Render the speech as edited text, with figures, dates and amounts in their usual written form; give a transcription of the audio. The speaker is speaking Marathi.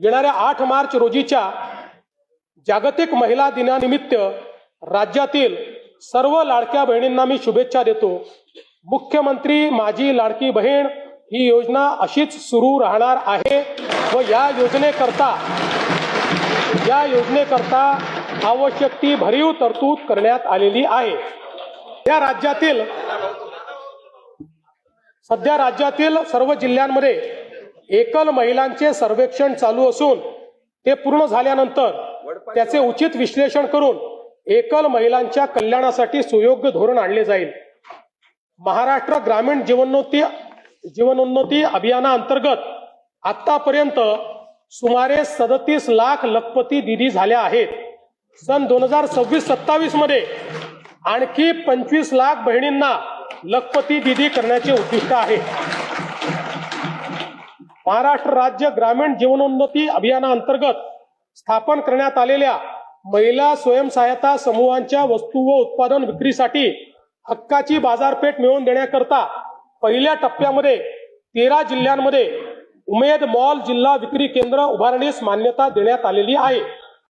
येणाऱ्या 8 मार्च रोजीच्या जागतिक महिला दिनानिमित्त राज्यातील सर्व लाडक्या बहिणींना मी शुभेच्छा देतो। मुख्यमंत्री माझी लाडकी बहीण ही योजना अशीच सुरू राहणार आहे व या योजनेकरता आवश्यक ती भरीव तरतूद करण्यात आलेली आहे। सध्या राज्यातील सर्व जिल्ह्यांमध्ये एकल महिलांचे सर्वेक्षण चालू असून ते पूर्ण झाल्यानंतर त्याचे उचित विश्लेषण करून एकल महिलांच्या कल्याणासाठी सुयोग्य धोरण आणले जाईल। महाराष्ट्र ग्रामीण जीवनोन्नती अभियानाअंतर्गत आतापर्यंत सुमारे 37 लाख लखपती दीदी झाल्या आहेत। सन 2026-27 मध्ये आणखी 25 लाख बहिणींना लखपती दीदी करण्याचे उद्दिष्ट आहे। महाराष्ट्र राज्य ग्रामीण जीवनोन्नती अभियानाअंतर्गत स्थापन करण्यात आलेल्या महिला स्वयंसहायता समूहांच्या वस्तू व उत्पादन विक्रीसाठी हक्काची बाजारपेठ मिळवून देण्याकरता पहिल्या टप्प्यामध्ये 13 जिल्ह्यांमध्ये उमेद मॉल जिल्हा विक्री केंद्र उभारणीस मान्यता देण्यात आलेली आहे।